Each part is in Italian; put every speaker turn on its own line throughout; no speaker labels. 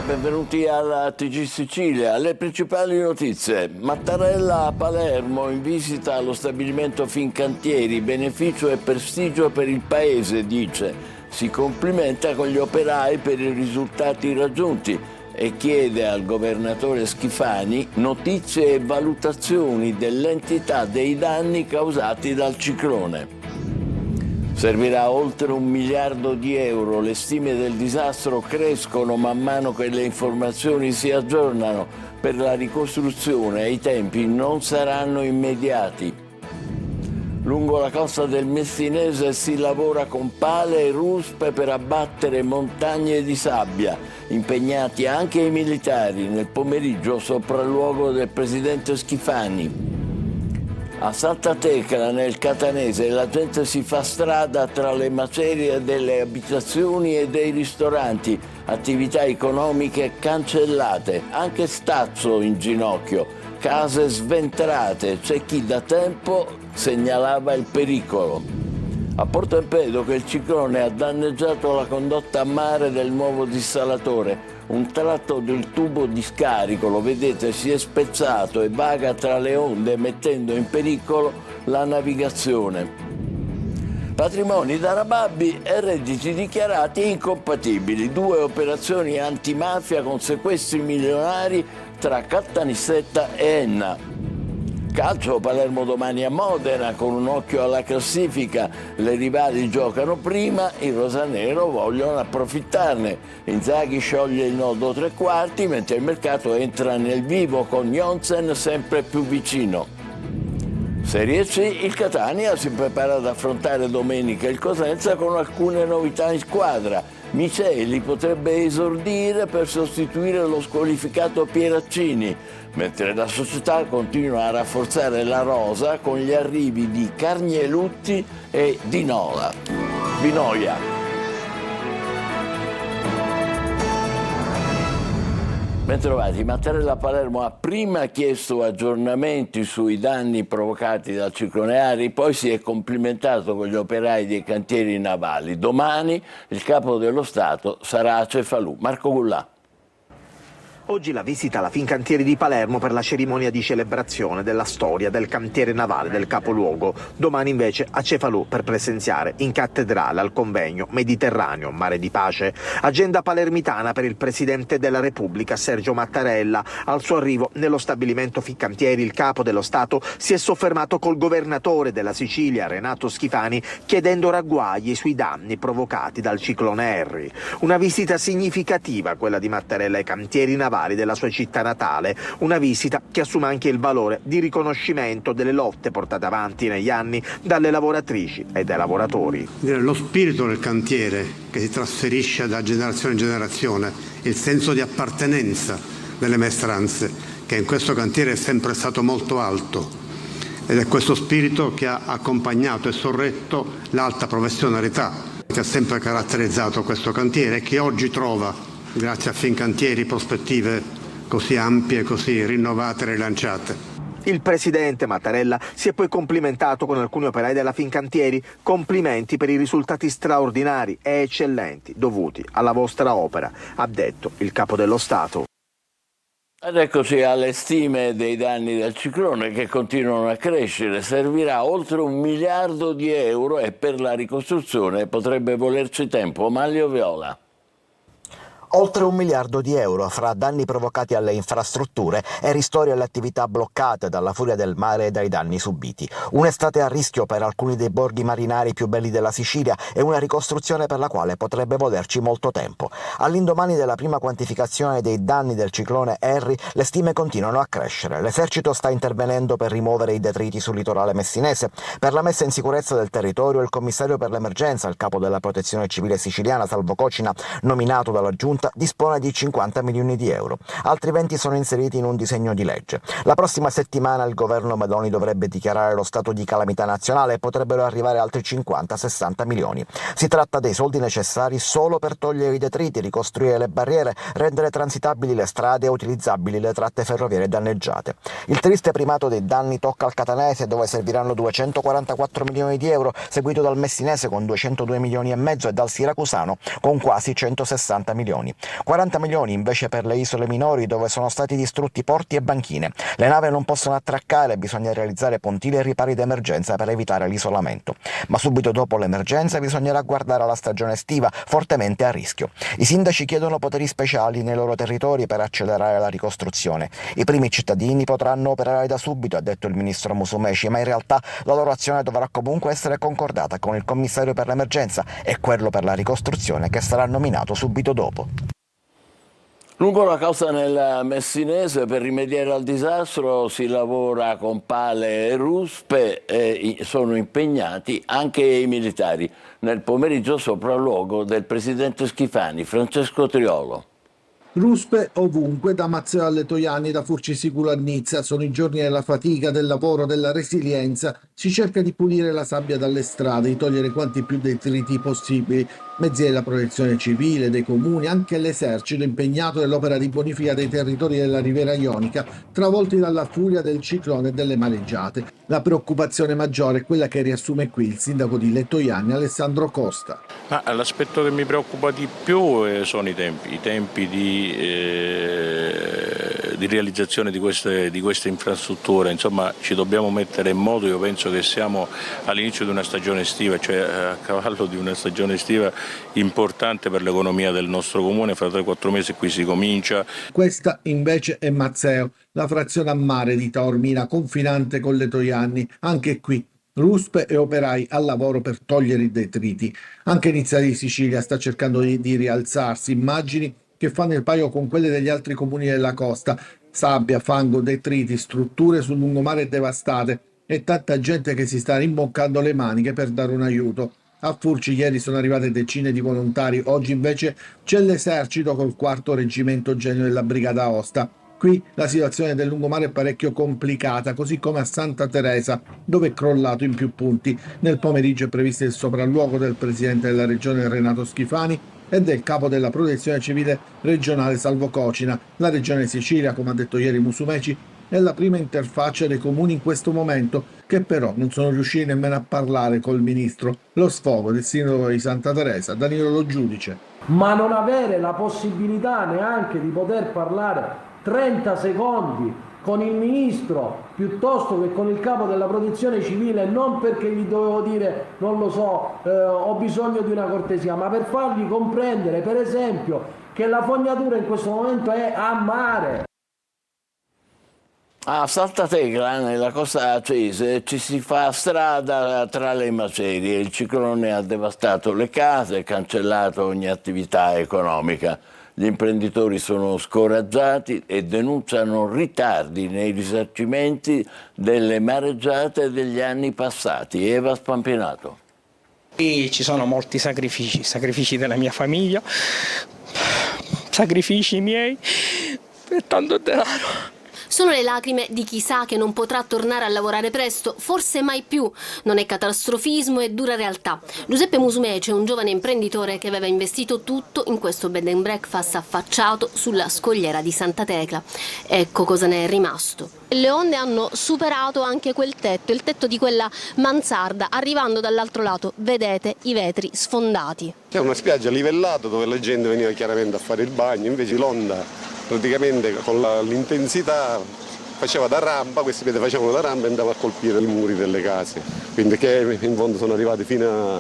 benvenuti alla TG Sicilia. Le principali notizie. Mattarella a Palermo in visita allo stabilimento Fincantieri, beneficio e prestigio per il paese, dice. Si complimenta con gli operai per i risultati raggiunti e chiede al governatore Schifani notizie e valutazioni dell'entità dei danni causati dal ciclone. Servirà oltre 1 miliardo di euro, le stime del disastro crescono man mano che le informazioni si aggiornano. Per la ricostruzione i tempi non saranno immediati. Lungo la costa del Messinese si lavora con pale e ruspe per abbattere montagne di sabbia, impegnati anche i militari nel pomeriggio sopralluogo del presidente Schifani. A Santa Tecla, nel Catanese, la gente si fa strada tra le macerie delle abitazioni e dei ristoranti, attività economiche cancellate, anche Stazzo in ginocchio, case sventrate, c'è chi da tempo segnalava il pericolo. A Porto Empedocle il ciclone ha danneggiato la condotta a mare del nuovo dissalatore. Un tratto del tubo di scarico, lo vedete, si è spezzato e vaga tra le onde mettendo in pericolo la navigazione. Patrimoni da nababbi e redditi dichiarati incompatibili. 2 operazioni antimafia con sequestri milionari tra Caltanissetta e Enna. Calcio, Palermo domani a Modena, con un occhio alla classifica, le rivali giocano prima, i rosanero vogliono approfittarne. Inzaghi scioglie il nodo 3/4, mentre il mercato entra nel vivo con Jonsen sempre più vicino. Serie C, il Catania si prepara ad affrontare domenica il Cosenza con alcune novità in squadra. Miceli potrebbe esordire per sostituire lo squalificato Pieraccini, mentre la società continua a rafforzare la rosa con gli arrivi di Carnielutti e di Vinoia. Bentrovati. Mattarella a Palermo ha prima chiesto aggiornamenti sui danni provocati dal ciclone Harry, poi si è complimentato con gli operai dei cantieri navali. Domani il capo dello Stato sarà a Cefalù. Marco Gullà.
Oggi la visita alla Fincantieri di Palermo per la cerimonia di celebrazione della storia del cantiere navale del capoluogo. Domani invece a Cefalù per presenziare in cattedrale al convegno Mediterraneo, Mare di Pace. Agenda palermitana per il Presidente della Repubblica Sergio Mattarella. Al suo arrivo nello stabilimento Fincantieri il capo dello Stato si è soffermato col governatore della Sicilia Renato Schifani chiedendo ragguagli sui danni provocati dal ciclone Harry. Una visita significativa quella di Mattarella ai cantieri navali della sua città natale, una visita che assume anche il valore di riconoscimento delle lotte portate avanti negli anni dalle lavoratrici e dai lavoratori.
Lo spirito del cantiere che si trasferisce da generazione in generazione, il senso di appartenenza delle maestranze, che in questo cantiere è sempre stato molto alto, ed è questo spirito che ha accompagnato e sorretto l'alta professionalità che ha sempre caratterizzato questo cantiere e che oggi trova, grazie a Fincantieri, prospettive così ampie, così rinnovate e rilanciate.
Il presidente Mattarella si è poi complimentato con alcuni operai della Fincantieri. Complimenti per i risultati straordinari e eccellenti dovuti alla vostra opera, ha detto il capo dello Stato.
Ed eccoci alle stime dei danni del ciclone che continuano a crescere. Servirà oltre 1 miliardo di euro e per la ricostruzione potrebbe volerci tempo. Manlio Viola.
Oltre 1 miliardo di euro fra danni provocati alle infrastrutture e ristori alle attività bloccate dalla furia del mare e dai danni subiti. Un'estate a rischio per alcuni dei borghi marinari più belli della Sicilia e una ricostruzione per la quale potrebbe volerci molto tempo. All'indomani della prima quantificazione dei danni del ciclone Harry, le stime continuano a crescere. L'esercito sta intervenendo per rimuovere i detriti sul litorale messinese. Per la messa in sicurezza del territorio, il commissario per l'emergenza, il capo della protezione civile siciliana, Salvo Cocina, nominato dalla Giunta, dispone di 50 milioni di euro. Altri 20 sono inseriti in un disegno di legge. La prossima settimana il governo Meloni dovrebbe dichiarare lo stato di calamità nazionale e potrebbero arrivare altri 50-60 milioni. Si tratta dei soldi necessari solo per togliere i detriti, ricostruire le barriere, rendere transitabili le strade e utilizzabili le tratte ferroviarie danneggiate. Il triste primato dei danni tocca al Catanese, dove serviranno 244 milioni di euro, seguito dal Messinese con 202 milioni e mezzo e dal Siracusano con quasi 160 milioni. 40 milioni invece per le isole minori dove sono stati distrutti porti e banchine. Le navi non possono attraccare, bisogna realizzare pontili e ripari d'emergenza per evitare l'isolamento. Ma subito dopo l'emergenza bisognerà guardare alla stagione estiva, fortemente a rischio. I sindaci chiedono poteri speciali nei loro territori per accelerare la ricostruzione. I primi cittadini potranno operare da subito, ha detto il ministro Musumeci, ma in realtà la loro azione dovrà comunque essere concordata con il commissario per l'emergenza e quello per la ricostruzione che sarà nominato subito dopo.
Lungo la costa nel Messinese per rimediare al disastro si lavora con pale e ruspe e sono impegnati anche i militari. Nel pomeriggio sopralluogo del presidente Schifani, Francesco Triolo.
Ruspe ovunque, da Mazzeo alle Toiani, da Furcisicolo a Nizza. Sono i giorni della fatica, del lavoro, della resilienza. Si cerca di pulire la sabbia dalle strade, di togliere quanti più detriti possibili. Mezzi della protezione civile, dei comuni, anche l'esercito impegnato nell'opera di bonifica dei territori della Riviera Ionica, travolti dalla furia del ciclone e delle mareggiate. La preoccupazione maggiore è quella che riassume qui il sindaco di Lettoianni, Alessandro Costa.
L'aspetto che mi preoccupa di più sono i tempi di realizzazione di queste infrastrutture. Insomma, ci dobbiamo mettere in moto. Io penso che siamo all'inizio di una stagione estiva, cioè a cavallo di una stagione estiva importante per l'economia del nostro comune. Fra 3-4 mesi qui si comincia.
Questa invece è Mazzeo, la frazione a mare di Taormina, confinante con Lettoianni. Anche qui ruspe e operai al lavoro per togliere i detriti. Anche Nizza di Sicilia sta cercando di rialzarsi. Immagini che fanno il paio con quelle degli altri comuni della costa. Sabbia, fango, detriti, strutture sul lungomare devastate e tanta gente che si sta rimboccando le maniche per dare un aiuto. A Furci ieri sono arrivate decine di volontari, oggi invece c'è l'esercito col 4° reggimento genio della Brigata Aosta. Qui la situazione del lungomare è parecchio complicata, così come a Santa Teresa, dove è crollato in più punti. Nel pomeriggio è previsto il sopralluogo del presidente della regione Renato Schifani e del capo della protezione civile regionale Salvo Cocina. La regione Sicilia, come ha detto ieri Musumeci, è la prima interfaccia dei comuni in questo momento, che però non sono riusciti nemmeno a parlare col ministro. Lo sfogo del sindaco di Santa Teresa, Danilo Lo Giudice.
Ma non avere la possibilità neanche di poter parlare 30 secondi con il ministro piuttosto che con il capo della protezione civile, non perché gli dovevo dire, non lo so, ho bisogno di una cortesia, ma per fargli comprendere, per esempio, che la fognatura in questo momento è a mare.
A Santa Tecla, nella costa acese, ci si fa strada tra le macerie. Il ciclone ha devastato le case e cancellato ogni attività economica. Gli imprenditori sono scoraggiati e denunciano ritardi nei risarcimenti delle mareggiate degli anni passati. Eva Spampinato.
Qui ci sono molti sacrifici della mia famiglia, sacrifici miei e tanto denaro.
Sono le lacrime di chi sa che non potrà tornare a lavorare presto, forse mai più. Non è catastrofismo, è dura realtà. Giuseppe Musumeci è un giovane imprenditore che aveva investito tutto in questo bed and breakfast affacciato sulla scogliera di Santa Tecla. Ecco cosa ne è rimasto. Le onde hanno superato anche quel tetto, il tetto di quella mansarda, arrivando dall'altro lato, vedete, i vetri sfondati.
C'è una spiaggia livellata dove la gente veniva chiaramente a fare il bagno, invece l'onda praticamente con l'intensità faceva da rampa, questi piedi facevano da rampa e andava a colpire i muri delle case, quindi che in fondo sono arrivati fino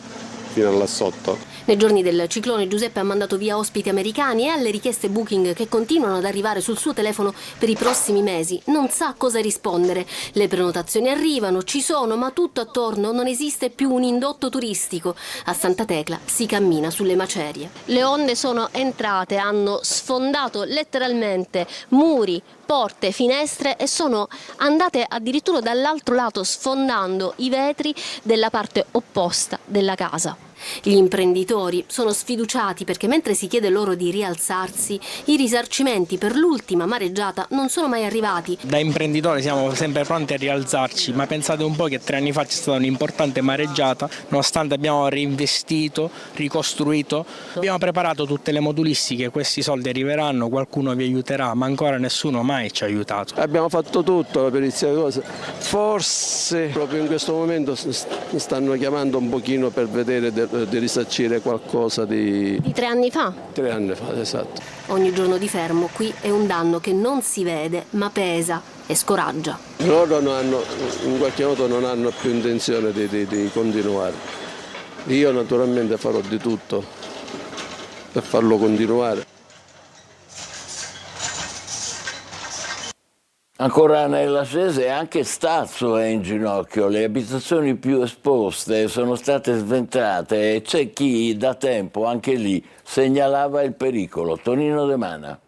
là sotto.
Nei giorni del ciclone Giuseppe ha mandato via ospiti americani e alle richieste booking che continuano ad arrivare sul suo telefono per i prossimi mesi non sa cosa rispondere. Le prenotazioni arrivano, ci sono, ma tutto attorno non esiste più un indotto turistico. A Santa Tecla si cammina sulle macerie. Le onde sono entrate, hanno sfondato letteralmente muri, porte, finestre e sono andate addirittura dall'altro lato, sfondando i vetri della parte opposta della casa. Gli imprenditori sono sfiduciati perché mentre si chiede loro di rialzarsi, i risarcimenti per l'ultima mareggiata non sono mai arrivati.
Da imprenditori siamo sempre pronti a rialzarci, ma pensate un po' che 3 anni fa c'è stata un'importante mareggiata, nonostante abbiamo reinvestito, ricostruito, abbiamo preparato tutte le modulistiche, questi soldi arriveranno, qualcuno vi aiuterà, ma ancora nessuno mai ci ha aiutato.
Abbiamo fatto tutto per iniziare cose, forse proprio in questo momento stanno chiamando un pochino per vedere di risarcire qualcosa di...
Di 3 anni fa?
3 anni fa, esatto.
Ogni giorno di fermo qui è un danno che non si vede, ma pesa e scoraggia.
Loro in qualche modo non hanno più intenzione di continuare. Io naturalmente farò di tutto per farlo continuare.
Ancora nella Cese anche Stazzo è in ginocchio, le abitazioni più esposte sono state sventrate e c'è chi da tempo anche lì segnalava il pericolo. Tonino De Mana.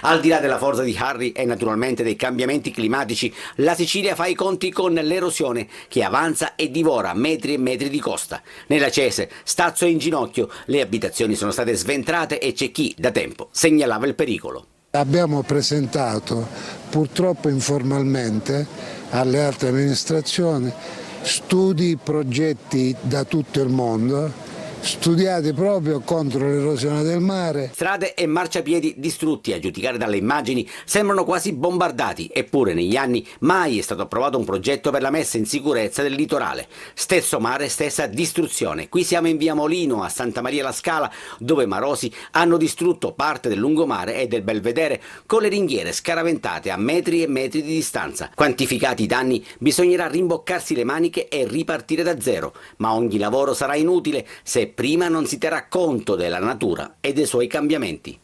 Al di là della forza di Harry e naturalmente dei cambiamenti climatici, la Sicilia fa i conti con l'erosione che avanza e divora metri e metri di costa. Nella Cese, Stazzo è in ginocchio, le abitazioni sono state sventrate e c'è chi da tempo segnalava il pericolo.
Abbiamo presentato, purtroppo informalmente, alle altre amministrazioni studi, progetti da tutto il mondo, studiati proprio contro l'erosione del mare.
Strade e marciapiedi distrutti, a giudicare dalle immagini, sembrano quasi bombardati, eppure negli anni mai è stato approvato un progetto per la messa in sicurezza del litorale. Stesso mare, stessa distruzione. Qui siamo in via Molino, a Santa Maria la Scala, dove marosi hanno distrutto parte del lungomare e del Belvedere con le ringhiere scaraventate a metri e metri di distanza. Quantificati i danni, bisognerà rimboccarsi le maniche e ripartire da zero, ma ogni lavoro sarà inutile se prima non si terrà conto della natura e dei suoi cambiamenti.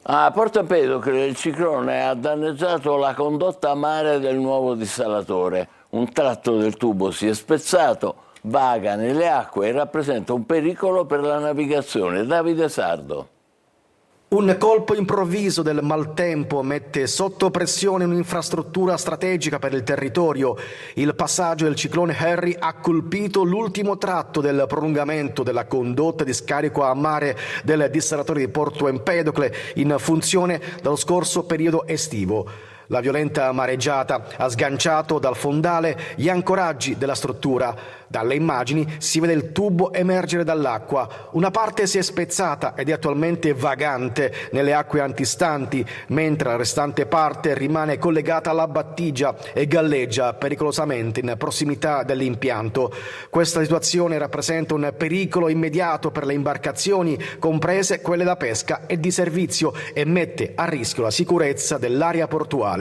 A Porto Empedocle il ciclone ha danneggiato la condotta a mare del nuovo dissalatore. Un tratto del tubo si è spezzato, vaga nelle acque e rappresenta un pericolo per la navigazione. Davide Sardo.
Un colpo improvviso del maltempo mette sotto pressione un'infrastruttura strategica per il territorio. Il passaggio del ciclone Harry ha colpito l'ultimo tratto del prolungamento della condotta di scarico a mare del dissalatore di Porto Empedocle in funzione dello scorso periodo estivo. La violenta mareggiata ha sganciato dal fondale gli ancoraggi della struttura. Dalle immagini si vede il tubo emergere dall'acqua. Una parte si è spezzata ed è attualmente vagante nelle acque antistanti, mentre la restante parte rimane collegata alla battigia e galleggia pericolosamente in prossimità dell'impianto. Questa situazione rappresenta un pericolo immediato per le imbarcazioni, comprese quelle da pesca e di servizio, e mette a rischio la sicurezza dell'area portuale.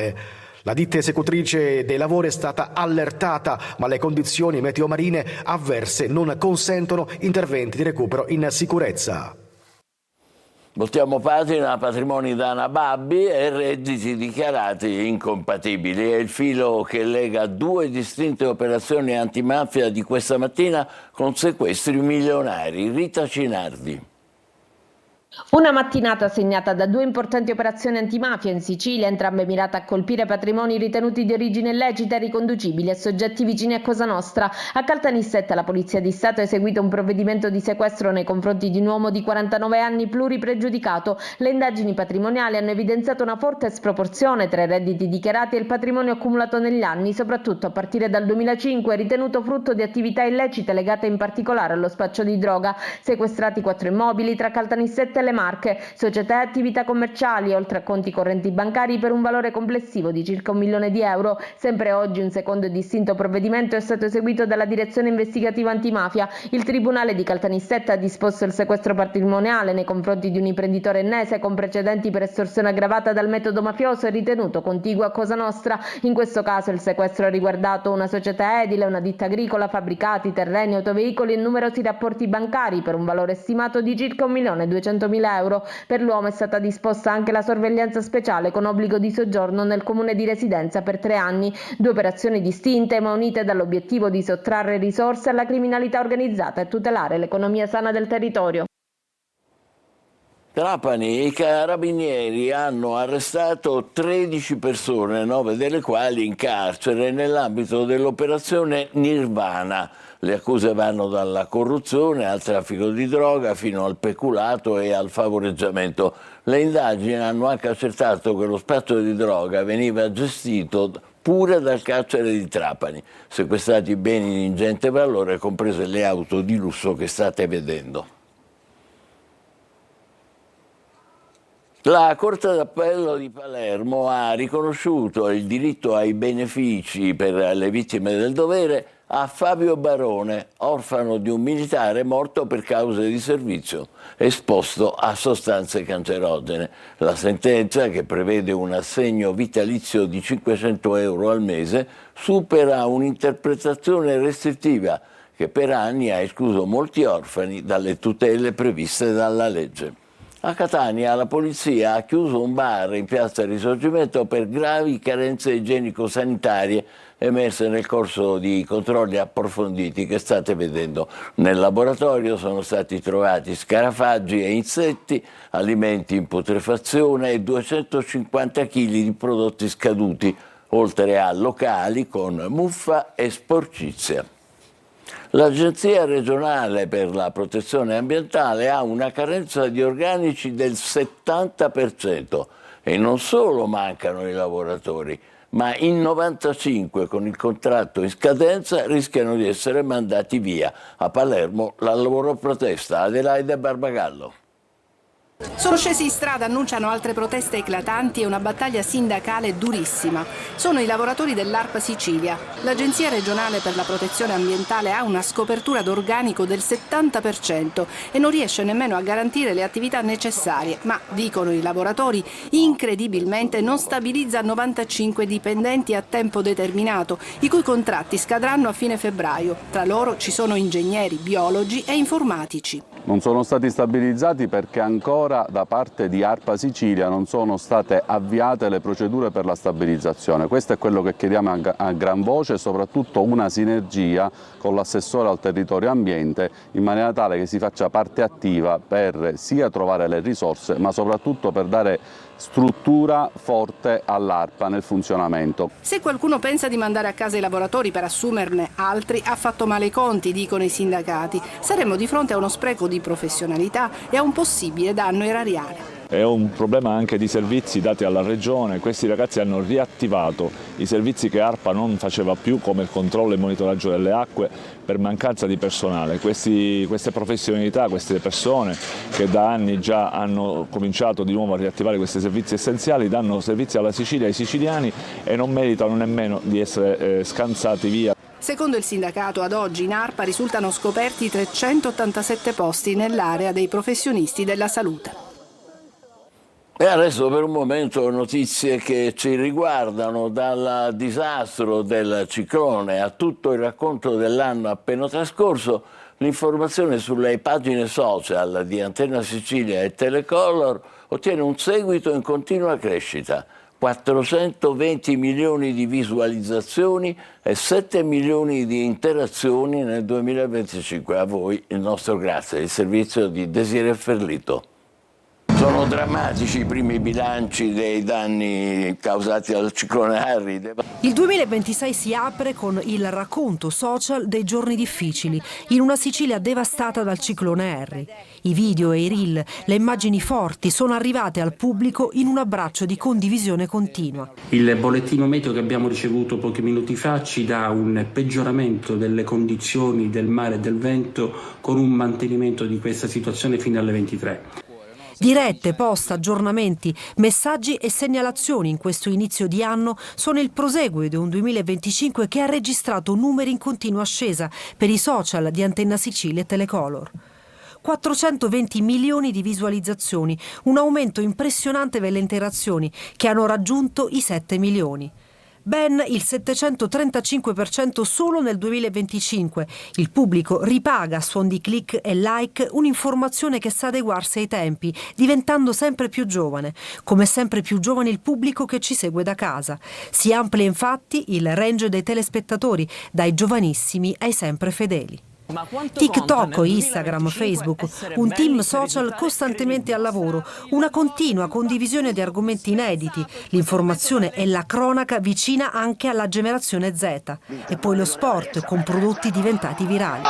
La ditta esecutrice dei lavori è stata allertata, ma le condizioni meteomarine avverse non consentono interventi di recupero in sicurezza.
Voltiamo pagina, patrimoni da nababbi e redditi dichiarati incompatibili. È il filo che lega 2 distinte operazioni antimafia di questa mattina con sequestri milionari. Rita Cinardi.
Una mattinata segnata da 2 importanti operazioni antimafia in Sicilia, entrambe mirate a colpire patrimoni ritenuti di origine illecita e riconducibili a soggetti vicini a Cosa Nostra. A Caltanissetta la Polizia di Stato ha eseguito un provvedimento di sequestro nei confronti di un uomo di 49 anni pluripregiudicato. Le indagini patrimoniali hanno evidenziato una forte sproporzione tra i redditi dichiarati e il patrimonio accumulato negli anni, soprattutto a partire dal 2005, ritenuto frutto di attività illecite legate in particolare allo spaccio di droga. Sequestrati 4 immobili tra Caltanissetta e le Marche, società e attività commerciali, oltre a conti correnti bancari per un valore complessivo di circa 1 milione di euro. Sempre oggi un secondo e distinto provvedimento è stato eseguito dalla Direzione Investigativa Antimafia. Il Tribunale di Caltanissetta ha disposto il sequestro patrimoniale nei confronti di un imprenditore ennese con precedenti per estorsione aggravata dal metodo mafioso e ritenuto contiguo a Cosa Nostra. In questo caso il sequestro ha riguardato una società edile, una ditta agricola, fabbricati, terreni, autoveicoli e numerosi rapporti bancari per un valore stimato di circa 1.200.000 euro. Per l'uomo è stata disposta anche la sorveglianza speciale con obbligo di soggiorno nel comune di residenza per 3 anni. 2 operazioni distinte ma unite dall'obiettivo di sottrarre risorse alla criminalità organizzata e tutelare l'economia sana del territorio.
Trapani, i carabinieri hanno arrestato 13 persone, 9 delle quali in carcere nell'ambito dell'operazione Nirvana. Le accuse vanno dalla corruzione al traffico di droga fino al peculato e al favoreggiamento. Le indagini hanno anche accertato che lo spaccio di droga veniva gestito pure dal carcere di Trapani. Sequestrati beni di ingente valore, comprese le auto di lusso che state vedendo. La Corte d'Appello di Palermo ha riconosciuto il diritto ai benefici per le vittime del dovere a Fabio Barone, orfano di un militare morto per cause di servizio, esposto a sostanze cancerogene. La sentenza, che prevede un assegno vitalizio di 500 euro al mese, supera un'interpretazione restrittiva che per anni ha escluso molti orfani dalle tutele previste dalla legge. A Catania la polizia ha chiuso un bar in piazza Risorgimento per gravi carenze igienico-sanitarie emerse nel corso di controlli approfonditi che state vedendo. Nel laboratorio sono stati trovati scarafaggi e insetti, alimenti in putrefazione e 250 kg di prodotti scaduti, oltre a locali con muffa e sporcizia. L'Agenzia regionale per la protezione ambientale ha una carenza di organici del 70% e non solo mancano i lavoratori, ma in 95 con il contratto in scadenza rischiano di essere mandati via. A Palermo la loro protesta. Adelaide Barbagallo.
Sono scesi in strada, annunciano altre proteste eclatanti e una battaglia sindacale durissima. Sono i lavoratori dell'ARPA Sicilia. L'Agenzia regionale per la protezione ambientale ha una scopertura d'organico del 70% e non riesce nemmeno a garantire le attività necessarie, ma, dicono i lavoratori, incredibilmente non stabilizza 95 dipendenti a tempo determinato, i cui contratti scadranno a fine febbraio. Tra loro ci sono ingegneri, biologi e informatici.
Non sono stati stabilizzati perché ancora da parte di ARPA Sicilia non sono state avviate le procedure per la stabilizzazione. Questo è quello che chiediamo a gran voce e soprattutto una sinergia con l'assessore al territorio e ambiente in maniera tale che si faccia parte attiva per sia trovare le risorse ma soprattutto per dare struttura forte all'ARPA nel funzionamento.
Se qualcuno pensa di mandare a casa i lavoratori per assumerne altri, ha fatto male i conti, dicono i sindacati. Saremmo di fronte a uno spreco di professionalità e a un possibile danno erariale.
È un problema anche di servizi dati alla Regione. Questi ragazzi hanno riattivato i servizi che ARPA non faceva più, come il controllo e il monitoraggio delle acque, per mancanza di personale. Queste professionalità, queste persone che da anni già hanno cominciato di nuovo a riattivare questi servizi essenziali, danno servizi alla Sicilia, ai siciliani, e non meritano nemmeno di essere scansati via.
Secondo il sindacato, ad oggi in ARPA risultano scoperti 387 posti nell'area dei professionisti della salute.
E adesso per un momento notizie che ci riguardano, dal disastro del ciclone a tutto il racconto dell'anno appena trascorso. L'informazione sulle pagine social di Antenna Sicilia e Telecolor ottiene un seguito in continua crescita. 420 milioni di visualizzazioni e 7 milioni di interazioni nel 2025. A voi il nostro grazie, il servizio di Desiree Ferlito. Sono drammatici i primi bilanci dei danni causati dal ciclone Harry.
Il 2026 si apre con il racconto social dei giorni difficili in una Sicilia devastata dal ciclone Harry. I video e i reel, le immagini forti sono arrivate al pubblico in un abbraccio di condivisione continua.
Il bollettino meteo che abbiamo ricevuto pochi minuti fa ci dà un peggioramento delle condizioni del mare e del vento con un mantenimento di questa situazione fino alle 23.
Dirette, post, aggiornamenti, messaggi e segnalazioni in questo inizio di anno sono il proseguo di un 2025 che ha registrato numeri in continua ascesa per i social di Antenna Sicilia e Telecolor. 420 milioni di visualizzazioni, un aumento impressionante delle interazioni che hanno raggiunto i 7 milioni. Ben il 735% solo nel 2025. Il pubblico ripaga a suon di click e like un'informazione che sa adeguarsi ai tempi, diventando sempre più giovane, come sempre più giovane il pubblico che ci segue da casa. Si amplia infatti il range dei telespettatori, dai giovanissimi ai sempre fedeli. TikTok, Instagram, Facebook, un team social costantemente al lavoro, una continua condivisione di argomenti inediti, l'informazione e la cronaca vicina anche alla generazione Z, e poi lo sport con prodotti diventati virali.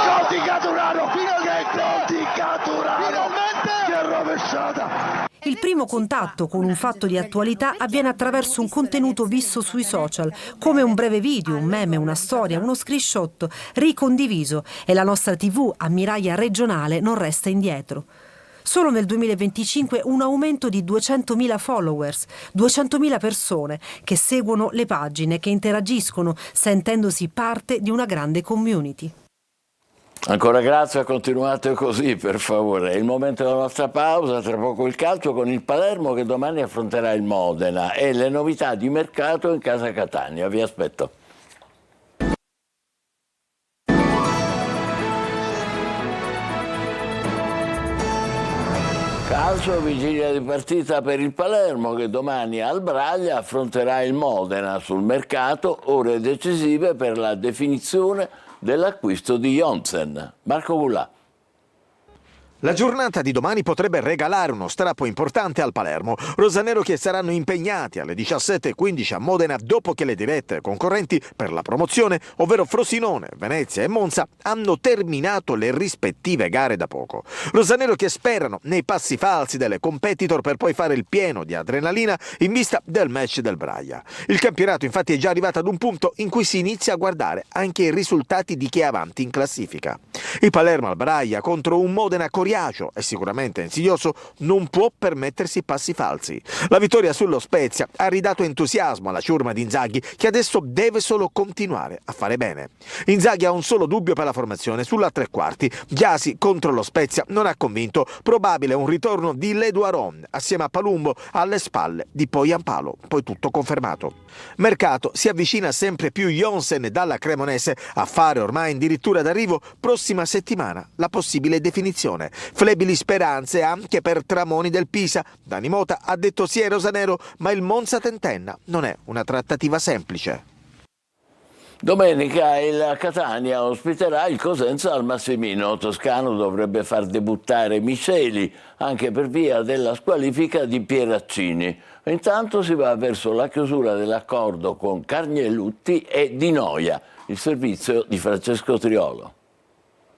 Il primo contatto con un fatto di attualità avviene attraverso un contenuto visto sui social, come un breve video, un meme, una storia, uno screenshot ricondiviso, e la nostra TV, ammiraglia regionale, non resta indietro. Solo nel 2025 un aumento di 200.000 followers, 200.000 persone che seguono le pagine, che interagiscono, sentendosi parte di una grande community.
Ancora grazie, continuate così per favore. È il momento della nostra pausa, tra poco il calcio con il Palermo che domani affronterà il Modena e le novità di mercato in casa Catania. Vi aspetto. Calcio, vigilia di partita per il Palermo che domani al Braglia affronterà il Modena sul mercato, ore decisive per la definizione dell'acquisto di Jonsen. Marco Gullà.
La giornata di domani potrebbe regalare uno strappo importante al Palermo. Rosanero che saranno impegnati alle 17:15 a Modena dopo che le dirette concorrenti per la promozione, ovvero Frosinone, Venezia e Monza, hanno terminato le rispettive gare da poco. Rosanero che sperano nei passi falsi delle competitor per poi fare il pieno di adrenalina in vista del match del Braglia. Il campionato infatti è già arrivato ad un punto in cui si inizia a guardare anche i risultati di chi è avanti in classifica. Il Palermo al Braglia contro un Modena coriaceo e sicuramente insidioso non può permettersi passi falsi. La vittoria sullo Spezia ha ridato entusiasmo alla ciurma di Inzaghi che adesso deve solo continuare a fare bene. Inzaghi ha un solo dubbio per la formazione sulla tre quarti. Gyasi contro lo Spezia non ha convinto, probabile un ritorno di Leduaron assieme a Palumbo alle spalle di Poyampalo, poi tutto confermato. Mercato si avvicina sempre più Jonsen dalla Cremonese a fare ormai addirittura d'arrivo prossima settimana la possibile definizione. Flebili speranze anche per Tramoni del Pisa. Dani Mota ha detto sì ai rosanero, ma il Monza tentenna non è una trattativa semplice.
Domenica il Catania ospiterà il Cosenza al Massimino. Toscano dovrebbe far debuttare Miceli anche per via della squalifica di Pieraccini. Intanto si va verso la chiusura dell'accordo con Carnielutti e Di Noia, il servizio di Francesco Triolo.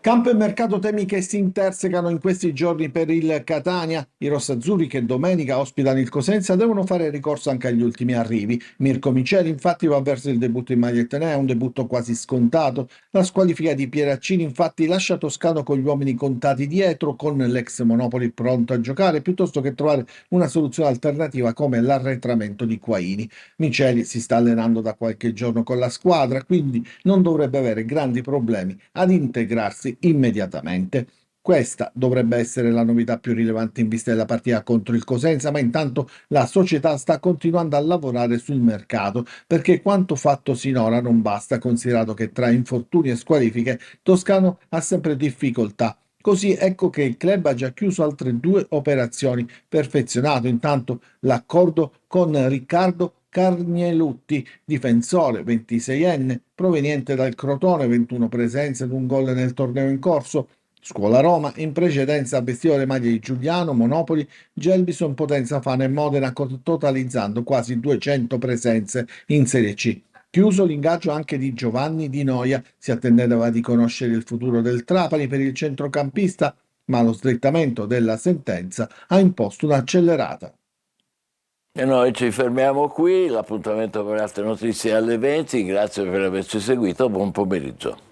Campo e mercato, temi che si intersecano in questi giorni per il Catania. I rossazzurri che domenica ospitano il Cosenza devono fare ricorso anche agli ultimi arrivi. Mirko Miceli infatti va verso il debutto in maglia etnea, un debutto quasi scontato. La squalifica di Pieraccini infatti lascia Toscano con gli uomini contati dietro, con l'ex Monopoli pronto a giocare, piuttosto che trovare una soluzione alternativa come l'arretramento di Quaini. Miceli si sta allenando da qualche giorno con la squadra, quindi non dovrebbe avere grandi problemi ad integrarsi immediatamente. Questa dovrebbe essere la novità più rilevante in vista della partita contro il Cosenza, ma intanto la società sta continuando a lavorare sul mercato perché quanto fatto sinora non basta, considerato che tra infortuni e squalifiche Toscano ha sempre difficoltà. Così ecco che il club ha già chiuso altre 2 operazioni, perfezionato intanto l'accordo con Riccardo Carnielutti, difensore 26enne, proveniente dal Crotone, 21 presenze ed un gol nel torneo in corso. Scuola Roma, in precedenza vestiva le maglie di Giuliano, Monopoli, Gelbison, Potenza Fana e Modena, totalizzando quasi 200 presenze in Serie C. Chiuso l'ingaggio anche di Giovanni Di Noia, si attendeva di conoscere il futuro del Trapani per il centrocampista, ma lo slittamento della sentenza ha imposto un'accelerata.
E noi ci fermiamo qui, l'appuntamento per altre notizie alle 20, grazie per averci seguito, buon pomeriggio.